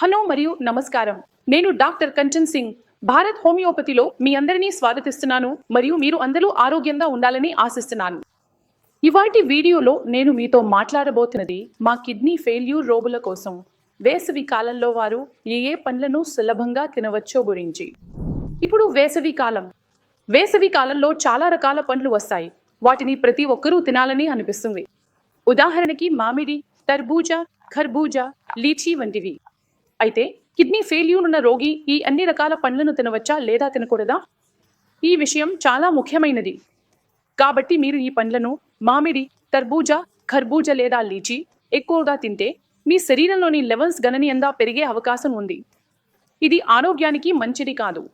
Hello మరియు నమస్కారం. నేను డాక్టర్ కంచన్ సింగ్. భారత్ హోమియోపతిలో మీ అందరినీ స్వాగతిస్తున్నాను మరియు మీరు అందరూ ఆరోగ్యంగా ఉండాలని ఆశిస్తున్నాను. ఇవాల్టి వీడియోలో నేను మీతో మాట్లాడబోతున్నది మా కిడ్నీ ఫెయిల్యూర్ రోగుల కోసం వేసవి కాలంలో వారు ఏ పండ్లను సులభంగా తినవచ్చో గురించి. ఇప్పుడు వేసవి కాలంలో చాలా రకాల పండ్లు వస్తాయి. వాటిని ప్రతి ఒక్కరూ తినాలని అనిపిస్తుంది. ఉదాహరణకి మామిడి, తర్బూజా, ఖర్బూజా, లీచీ వంటివి. అయితే కిడ్నీ ఫెయిల్యూర్ ఉన్న రోగి ఈ అన్ని రకాల పండ్లను తినవచ్చా లేదా తినకూడదా? ఈ విషయం చాలా ముఖ్యమైనది. కాబట్టి మీరు ఈ పండ్లను మామిడి, తర్బూజా, ఖర్బూజా లేదా లీచీ ఎక్కువగా తింటే మీ శరీరంలోని లెవెల్స్ గణనీయంగా పెరిగే అవకాశం ఉంది. ఇది ఆరోగ్యానికి మంచిది కాదు.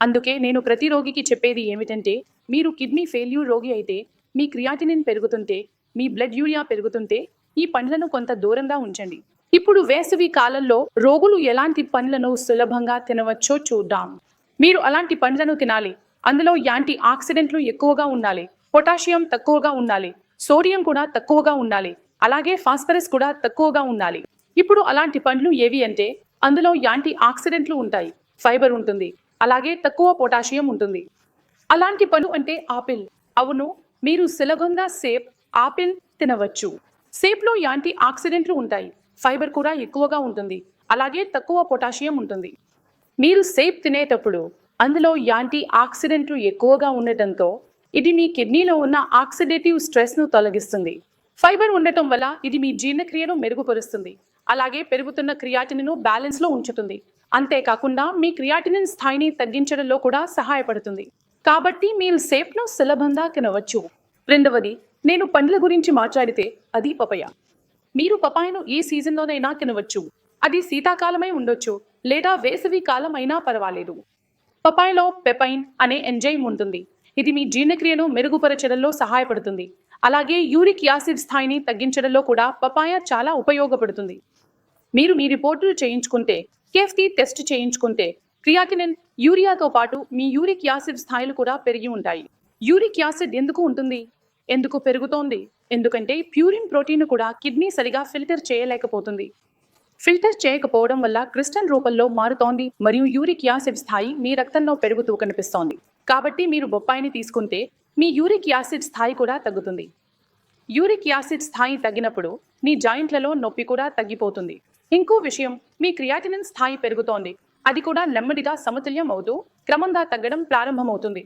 అందుకే నేను ప్రతి రోగికి చెప్పేది ఏమిటంటే, మీరు కిడ్నీ ఫెయిల్యూర్ రోగి అయితే మీ క్రియాటినిన్ పెరుగుతుంటే, మీ బ్లడ్ యూరియా పెరుగుతుంటే ఈ పండ్లను కొంత దూరంగా ఉంచండి. ఇప్పుడు వేసవి కాలంలో రోగులు ఎలాంటి పండ్లను సులభంగా తినవచ్చో చూద్దాం. మీరు అలాంటి పండ్లను తినాలి. అందులో యాంటీ ఆక్సిడెంట్లు ఎక్కువగా ఉండాలి, పొటాషియం తక్కువగా ఉండాలి, సోడియం కూడా తక్కువగా ఉండాలి, అలాగే ఫాస్ఫరస్ కూడా తక్కువగా ఉండాలి. ఇప్పుడు అలాంటి పండ్లు ఏవి అంటే, అందులో యాంటీ ఆక్సిడెంట్లు ఉంటాయి, ఫైబర్ ఉంటుంది, అలాగే తక్కువ పొటాషియం ఉంటుంది. అలాంటి పండు అంటే ఆపిల్. అవును, మీరు సులభంగా సేబ్, ఆపిల్ తినవచ్చు. సేబ్లో యాంటీ ఆక్సిడెంట్లు ఉంటాయి, ఫైబర్ కూడా ఎక్కువగా ఉంటుంది, అలాగే తక్కువ పొటాషియం ఉంటుంది. మీరు సేబ్ తినేటప్పుడు అందులో యాంటీ ఆక్సిడెంట్లు ఎక్కువగా ఉండటంతో ఇది మీ కిడ్నీలో ఉన్న ఆక్సిడేటివ్ స్ట్రెస్ను తొలగిస్తుంది. ఫైబర్ ఉండటం వల్ల ఇది మీ జీర్ణక్రియను మెరుగుపరుస్తుంది, అలాగే పెరుగుతున్న క్రియాటినిన్ను బ్యాలెన్స్లో ఉంచుతుంది. అంతేకాకుండా మీ క్రియాటినిన్ స్థాయిని తగ్గించడంలో కూడా సహాయపడుతుంది. కాబట్టి మీరు సేబ్ను సులభంగా తినవచ్చు. రెండవది, నేను పండ్ల గురించి మాట్లాడితే అది పపాయ. మీరు పపాయను ఏ సీజన్లోనైనా తినవచ్చు. అది శీతాకాలమై ఉండొచ్చు లేదా వేసవి కాలం అయినా పర్వాలేదు. పపాయలో పెపైన్ అనే ఎంజైమ్ ఉంటుంది. ఇది మీ జీర్ణక్రియను మెరుగుపరచడంలో సహాయపడుతుంది. అలాగే యూరిక్ యాసిడ్ స్థాయిని తగ్గించడంలో కూడా పపాయ చాలా ఉపయోగపడుతుంది. మీరు మీ రిపోర్టులు చేయించుకుంటే, కేఎఫ్టీ టెస్ట్ చేయించుకుంటే క్రియాటినిన్, యూరియాతో పాటు మీ యూరిక్ యాసిడ్ స్థాయిలు కూడా పెరిగి ఉంటాయి. యూరిక్ యాసిడ్ ఎందుకు పెరుగుతోంది? ఎందుకంటే ప్యూరిన్ ప్రోటీన్ కూడా కిడ్నీ సరిగా ఫిల్టర్ చేయలేకపోతుంది. ఫిల్టర్ చేయకపోవడం వల్ల క్రిస్టల్ రూపంలో మారుతోంది మరియు యూరిక్ యాసిడ్ స్థాయి మీ రక్తంలో పెరుగుతూ కనిపిస్తోంది. కాబట్టి మీరు బొప్పాయిని తీసుకుంటే మీ యూరిక్ యాసిడ్ స్థాయి కూడా తగ్గుతుంది. యూరిక్ యాసిడ్ స్థాయి తగ్గినప్పుడు మీ జాయింట్లలో నొప్పి కూడా తగ్గిపోతుంది. ఇంకో విషయం, మీ క్రియాటినిన్ స్థాయి పెరుగుతోంది. అది కూడా నెమ్మదిగా సమతుల్యం అవుతూ క్రమంగా తగ్గడం ప్రారంభమవుతుంది.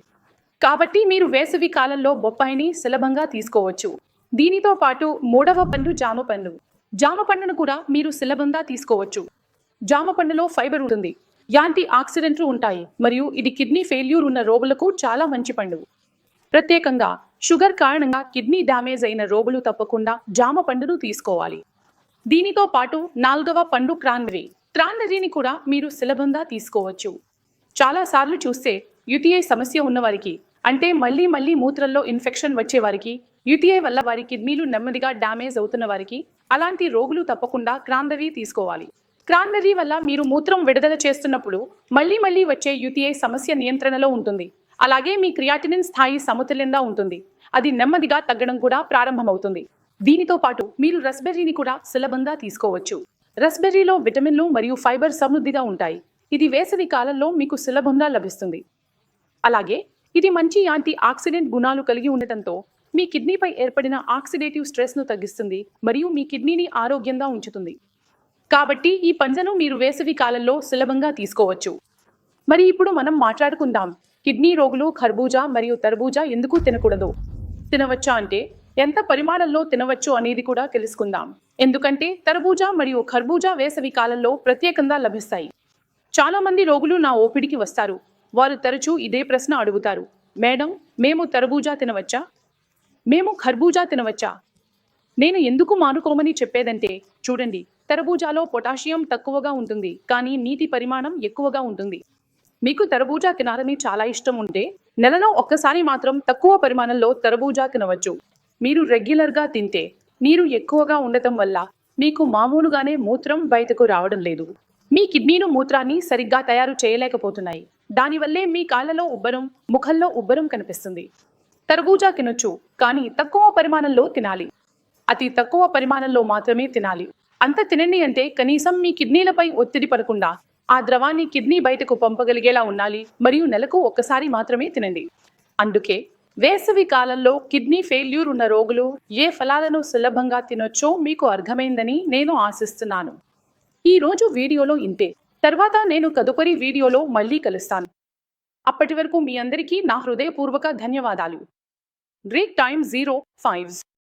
కాబట్టి మీరు వేసవి కాలంలో బొప్పాయిని సులభంగా తీసుకోవచ్చు. దీనితో పాటు మూడవ పండు జామ పండు. జామ పండును కూడా మీరు సులభంగా తీసుకోవచ్చు. జామ పండులో ఫైబర్ ఉంటుంది, యాంటీ ఆక్సిడెంట్లు ఉంటాయి మరియు ఇది కిడ్నీ ఫెయిల్యూర్ ఉన్న రోగులకు చాలా మంచి పండు. ప్రత్యేకంగా షుగర్ కారణంగా కిడ్నీ డ్యామేజ్ అయిన రోగులు తప్పకుండా జామ పండును తీసుకోవాలి. దీనితో పాటు నాలుగవ పండు క్రాన్బెర్రీని కూడా మీరు సులభంగా తీసుకోవచ్చు. చాలాసార్లు చూస్తే యూటీఐ సమస్య ఉన్నవారికి, అంటే మళ్ళీ మూత్రంలో ఇన్ఫెక్షన్ వచ్చే వారికి, యూటీఐ వల్ల వారి కిడ్నీలు నెమ్మదిగా డ్యామేజ్ అవుతున్న వారికి, అలాంటి రోగులు తప్పకుండా క్రాన్బెర్రీ తీసుకోవాలి. క్రాన్బెర్రీ వల్ల మీరు మూత్రం విడుదల చేస్తున్నప్పుడు మళ్ళీ వచ్చే యూటీఐ సమస్య నియంత్రణలో ఉంటుంది. అలాగే మీ క్రియాటినిన్ స్థాయి సమతుల్యంగా ఉంటుంది. అది నెమ్మదిగా తగ్గడం కూడా ప్రారంభమవుతుంది. దీనితో పాటు మీరు రస్బెర్రీని కూడా సులభంగా తీసుకోవచ్చు. రస్బెర్రీలో విటమిన్లు మరియు ఫైబర్ సమృద్ధిగా ఉంటాయి. ఇది వేసవి కాలంలో మీకు సులభంగా లభిస్తుంది. అలాగే ఇది మంచి యాంటీ ఆక్సిడెంట్ గుణాలు కలిగి ఉండటంతో మీ కిడ్నీపై ఏర్పడిన ఆక్సిడేటివ్ స్ట్రెస్ను తగ్గిస్తుంది మరియు మీ కిడ్నీని ఆరోగ్యంగా ఉంచుతుంది. కాబట్టి ఈ పండ్లను మీరు వేసవి కాలంలో సులభంగా తీసుకోవచ్చు. మరి ఇప్పుడు మనం మాట్లాడుకుందాం, కిడ్నీ రోగులు ఖర్బూజా మరియు తర్బూజా ఎందుకు తినకూడదు. తినవచ్చా అంటే ఎంత పరిమాణంలో తినవచ్చు అనేది కూడా తెలుసుకుందాం. ఎందుకంటే తర్బూజా మరియు ఖర్బూజా వేసవి కాలంలో ప్రత్యేకంగా లభిస్తాయి. చాలా మంది రోగులు నా ఓపిడికి వస్తారు. వారు తరచూ ఇదే ప్రశ్న అడుగుతారు, మేడం, మేము తర్బూజా తినవచ్చా, మేము ఖర్బూజా తినవచ్చా? నేను ఎందుకు మానుకోమని చెప్పేదంటే, చూడండి, తర్బూజాలో పొటాషియం తక్కువగా ఉంటుంది, కానీ నీటి పరిమాణం ఎక్కువగా ఉంటుంది. మీకు తర్బూజా తినాలని చాలా ఇష్టం ఉంటే నెలలో ఒక్కసారి మాత్రం తక్కువ పరిమాణంలో తర్బూజా తినవచ్చు. మీరు రెగ్యులర్గా తింటే నీరు ఎక్కువగా ఉండటం వల్ల మీకు మామూలుగానే మూత్రం బయటకు రావడం లేదు. మీ కిడ్నీలు మూత్రాన్ని సరిగ్గా తయారు చేయలేకపోతున్నాయి. దానివల్లే మీ కాళ్ళలో ఉబ్బరం, ముఖంలో ఉబ్బరం కనిపిస్తుంది. తర్బూజా తినొచ్చు, కానీ తక్కువ పరిమాణంలో తినాలి. అతి తక్కువ పరిమాణంలో మాత్రమే తినాలి. అంత తినండి అంటే కనీసం మీ కిడ్నీలపై ఒత్తిడి పడకుండా ఆ ద్రవాన్ని కిడ్నీ బయటకు పంపగలిగేలా ఉండాలి మరియు నెలకు ఒక్కసారి మాత్రమే తినండి. అందుకే వేసవి కాలంలో కిడ్నీ ఫెయిల్యూర్ ఉన్న రోగులు ఏ ఫలాలను సులభంగా తినొచ్చో మీకు అర్థమైందని నేను ఆశిస్తున్నాను. ఈ రోజు వీడియోలో ఇంతే. తర్వాత నేను తదుపరి వీడియోలో మళ్ళీ కలుస్తాను. అప్పటి వరకు మీ అందరికీ నా హృదయపూర్వక ధన్యవాదాలు. Break time 05